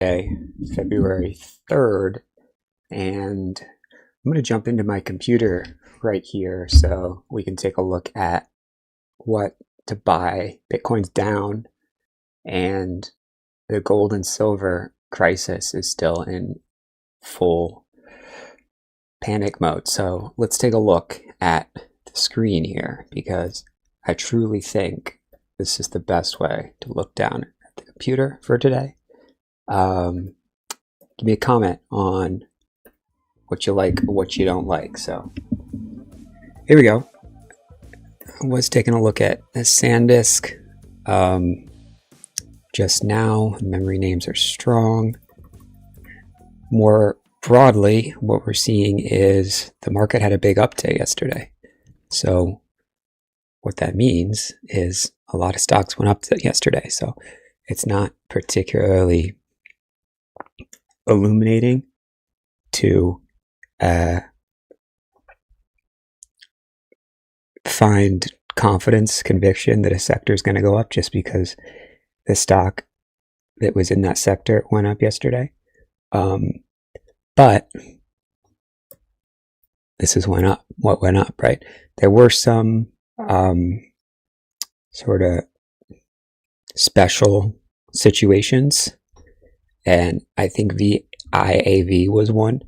Friday, February 3rd, and I'm going to jump into my computer right here so we can take a look at what to buy. Bitcoin's down, and the gold and silver crisis is still in full panic mode. So let's take a look at the screen here, because I truly think this is the best way to look down at the computer for today. Give me a comment on what you like or what you don't like. So here we go. I was taking a look at the SanDisk just now. Memory names are strong. More broadly, what we're seeing is the market had a big update yesterday. So what that means is a lot of stocks went up yesterday. So it's not particularly illuminating to find confidence, conviction that a sector is going to go up just because the stock that was in that sector went up yesterday. But this is what went up, right? There were some sort of special situations, and I think VIAV was one.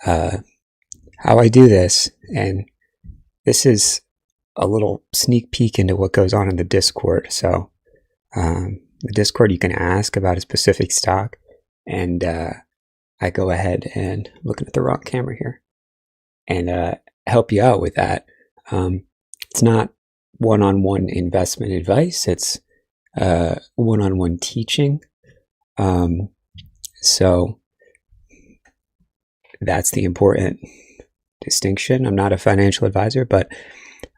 How I do this, and this is a little sneak peek into what goes on in the Discord. So the Discord, you can ask about a specific stock, and I go ahead and looking at the wrong camera here and help you out with that. It's not one-on-one investment advice. It's one-on-one teaching. So that's the important distinction. I'm not a financial advisor, but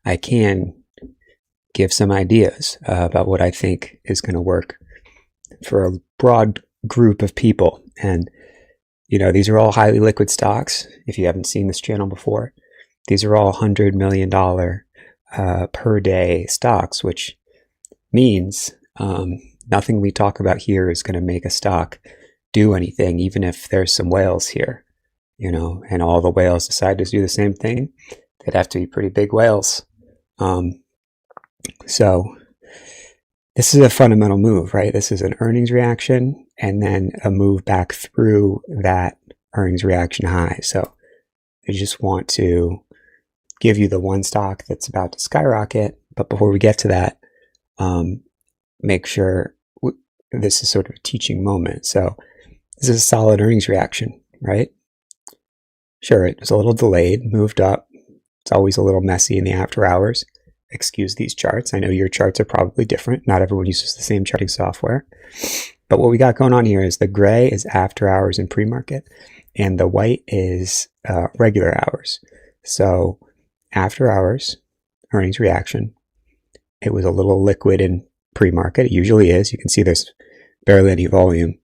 I can give some ideas about what I think is going to work for a broad group of people. And, you know, these are all highly liquid stocks. If you haven't seen this channel before, these are all $100 million per day stocks, which means nothing we talk about here is going to make a stock do anything, even if there's some whales here, you know, and all the whales decide to do the same thing. They'd have to be pretty big whales. So this is a fundamental move, right? This is an earnings reaction and then a move back through that earnings reaction high. So I just want to give you the one stock that's about to skyrocket. But before we get to that, make sure this is sort of a teaching moment. So this is a solid earnings reaction, right? Sure, it was a little delayed, moved up. It's always a little messy in the after hours. Excuse these charts. I know your charts are probably different. Not everyone uses the same charting software. But what we got going on here is the gray is after hours and pre-market, and the white is regular hours. So after hours, earnings reaction, it was a little liquid in pre-market. It usually is. You can see there's barely any volume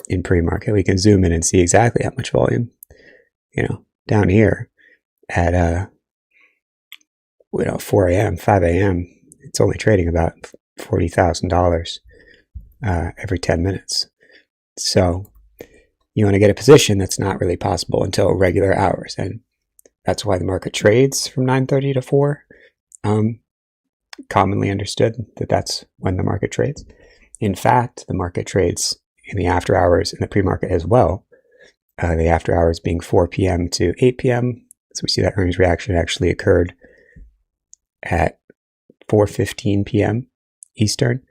in pre-market. We can zoom in and see exactly how much volume. You know, down here at 4 a.m., 5 a.m., it's only trading about $40,000 every 10 minutes. So you want to get a position that's not really possible until regular hours, and that's why the market trades from 9:30 to 4. Commonly understood that that's when the market trades. In fact, the market trades in the after hours and the pre-market as well. The after hours being 4 p.m. to 8 p.m. So we see that earnings reaction actually occurred at 4:15 p.m. Eastern,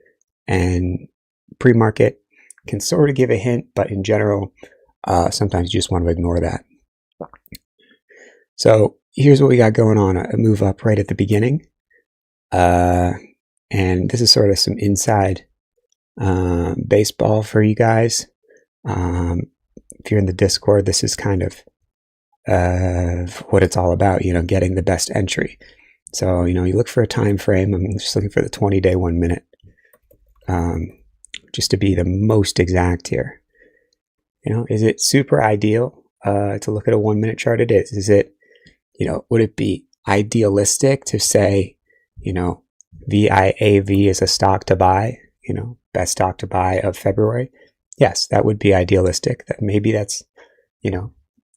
and pre-market can sort of give a hint, but in general, sometimes you just want to ignore that. So here's what we got going on: a move up right at the beginning, and this is sort of some inside baseball for you guys. If you're in the Discord, this is kind of what it's all about, you know, getting the best entry. So, you know, you look for a time frame. I'm just looking for the 20-day 1 minute, just to be the most exact here. You know, is it super ideal to look at a 1 minute chart? It is. Is it, you know, would it be idealistic to say, you know, VIAV is a stock to buy, you know, best stock to buy of February? yes, that would be idealistic. That maybe that's,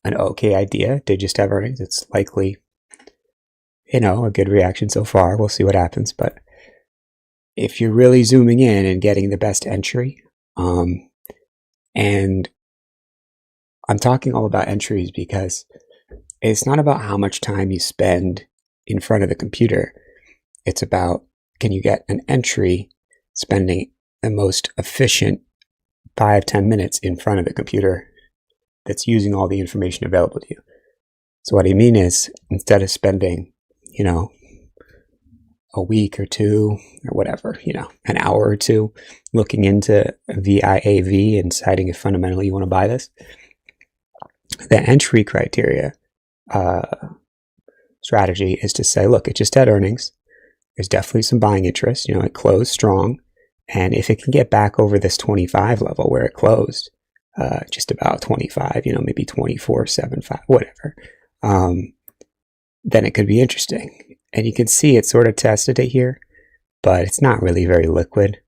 an okay idea. They just have earnings. It's likely, a good reaction so far. We'll see what happens. But if you're really zooming in and getting the best entry, and I'm talking all about entries because it's not about how much time you spend in front of the computer. It's about, can you get an entry spending the most efficient 5-10 minutes in front of the computer that's using all the information available to you. So what I mean is, instead of spending, a week or two or whatever, an hour or two looking into VIAV and deciding if fundamentally you want to buy this, the entry criteria strategy is to say, look, it just had earnings. There's definitely some buying interest. It closed strong. And if it can get back over this 25 level where it closed, just about 25, maybe 24.75, whatever, then it could be interesting. And you can see it sort of tested it here, but it's not really very liquid.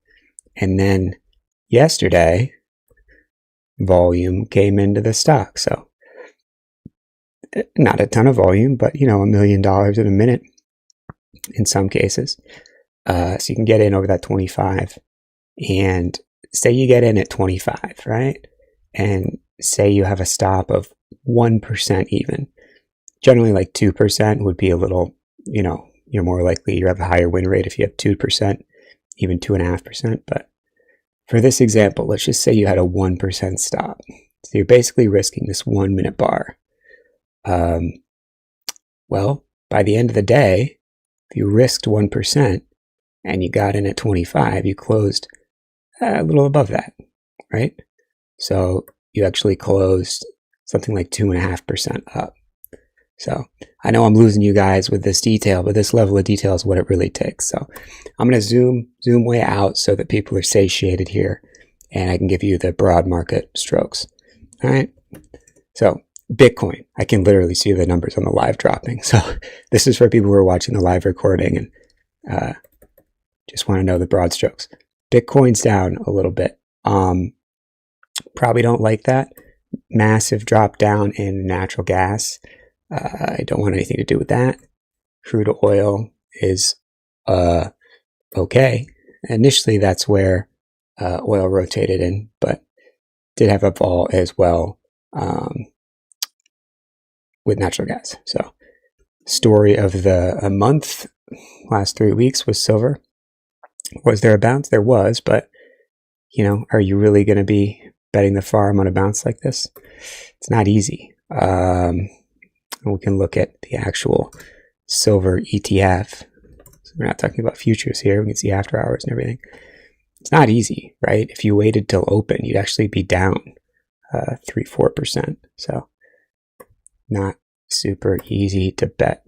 And then yesterday, volume came into the stock. So not a ton of volume, but $1 million in a minute in some cases. So you can get in over that 25, and say you get in at 25, right? And say you have a stop of 1% even. Generally like 2% would be a little, you're more likely, you have a higher win rate if you have 2%, even 2.5%. But for this example, let's just say you had a 1% stop. So you're basically risking this 1 minute bar. Well, by the end of the day, if you risked 1% and you got in at 25, you closed a little above that, right? So you actually closed something like 2.5% up. So I know I'm losing you guys with this detail, but this level of detail is what it really takes. So I'm going to zoom way out so that people are satiated here, and I can give you the broad market strokes. All right. So Bitcoin, I can literally see the numbers on the live dropping. So this is for people who are watching the live recording and just want to know the broad strokes. Bitcoin's down a little bit. Probably don't like that. Massive drop down in natural gas. I don't want anything to do with that. Crude oil is okay. Initially, that's where oil rotated in, but did have a fall as well with natural gas. So, story of a month, last 3 weeks was silver. Was there a bounce? There was, but are you really going to be betting the farm on a bounce like this? It's not easy. We can look at the actual silver ETF. So we're not talking about futures here. We can see after hours and everything. It's not easy, right? If you waited till open, you'd actually be down 3-4%. So not super easy to bet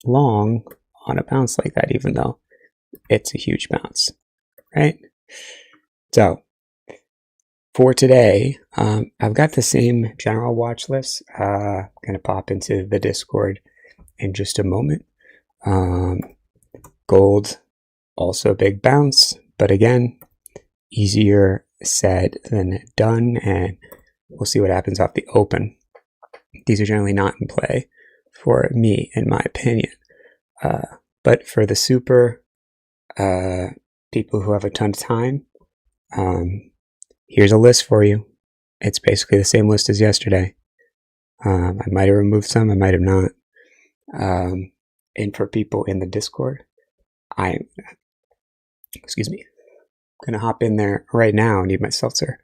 long on a bounce like that, even though it's a huge bounce, right? So for today, I've got the same general watch list. Going to pop into the Discord in just a moment. Gold, also a big bounce, but again, easier said than done, and we'll see what happens off the open. These are generally not in play for me, in my opinion. But for the super people who have a ton of time, here's a list for you. It's basically the same list as yesterday. I might have removed some, I might have not. And for people in the Discord, I'm gonna hop in there right now, need my seltzer,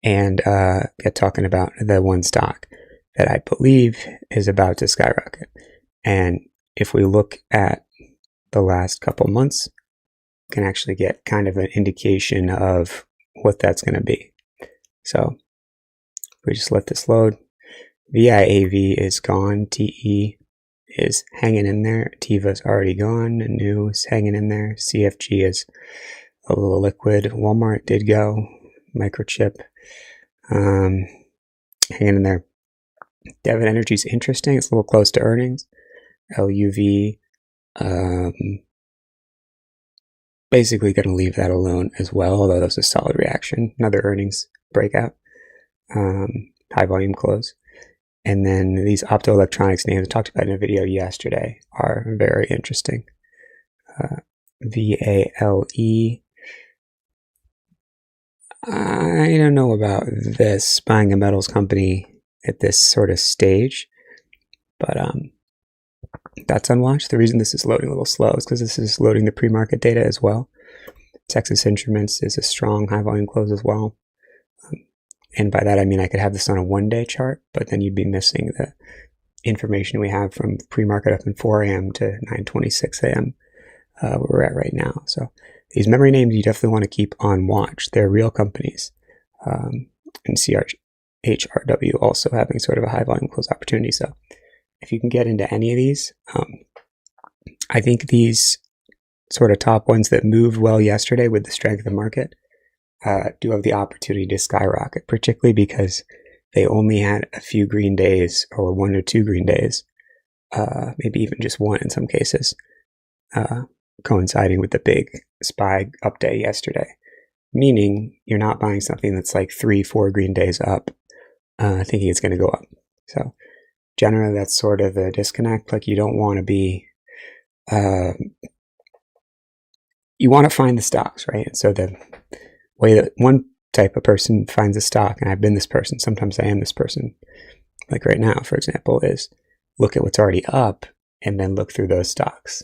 and get talking about the one stock that I believe is about to skyrocket. And if we look at the last couple months, can actually get kind of an indication of what that's going to be. So we just let this load. VIAV is gone. TE is hanging in there. TIVA's already gone. New is hanging in there. CFG is a little liquid. Walmart did go. Microchip hanging in there. Devon Energy is interesting. It's a little close to earnings. LUV basically going to leave that alone as well, although that was a solid reaction. Another earnings breakout, high volume close. And then these optoelectronics names I talked about in a video yesterday are very interesting. VALE. I don't know about this, buying a metals company at this sort of stage, but that's unwatched. The reason this is loading a little slow is because this is loading the pre-market data as well. Texas Instruments is a strong high volume close as well. And by that I mean I could have this on a one-day chart, but then you'd be missing the information we have from pre-market up in 4 a.m. to 9:26 a.m. Where we're at right now. So these memory names you definitely want to keep on watch. They're real companies. And HRW also having sort of a high volume close opportunity. So if you can get into any of these, I think these sort of top ones that moved well yesterday with the strength of the market do have the opportunity to skyrocket, particularly because they only had a few green days, or 1 or 2 green days, maybe even just one in some cases, coinciding with the big SPY update yesterday, meaning you're not buying something that's like 3-4 green days up, thinking it's going to go up. So generally that's sort of the disconnect. Like you don't want to be, you want to find the stocks, right? And so the way that one type of person finds a stock, and I've been this person, sometimes I am this person, like right now, for example, is look at what's already up and then look through those stocks.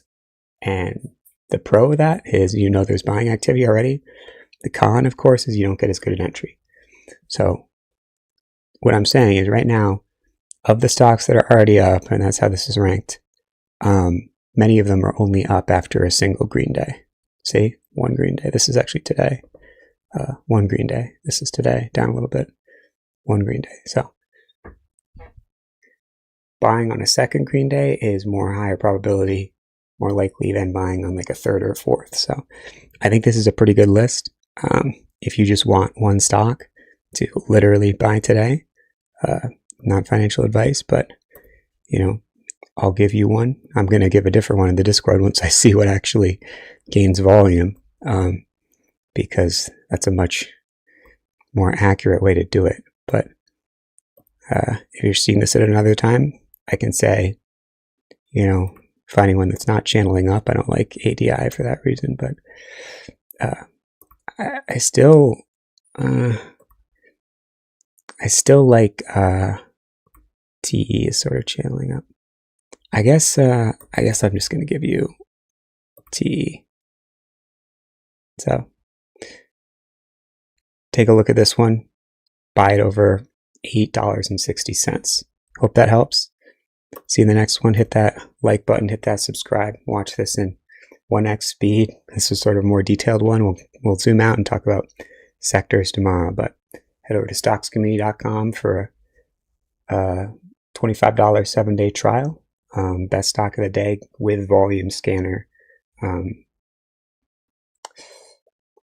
And the pro of that is, there's buying activity already. The con, of course, is you don't get as good an entry. So what I'm saying is right now, of the stocks that are already up, and that's how this is ranked, many of them are only up after a single green day. See, 1 green day. This is actually today. 1 green day. This is today, down a little bit. 1 green day. So buying on a second green day is more higher probability, more likely than buying on like a third or a fourth. So I think this is a pretty good list. If you just want one stock to literally buy today, not financial advice, but I'll give you one. I'm going to give a different one in the Discord once I see what actually gains volume, because that's a much more accurate way to do it. But if you're seeing this at another time, I can say, finding one that's not channeling up. I don't like ADI for that reason, but I still like TE is sort of channeling up. I guess I'm just going to give you TE. So take a look at this one. Buy it over $8.60. Hope that helps. See you in the next one. Hit that like button, hit that subscribe. Watch this in 1x speed. This is sort of a more detailed one. We'll zoom out and talk about sectors tomorrow, but head over to stockscommunity.com for a $25 7-day trial. Best stock of the day with volume scanner.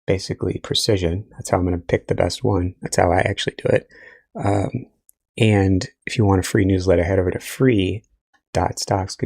Basically precision. That's how I'm going to pick the best one. That's how I actually do it. And if you want a free newsletter, head over to free.stocks.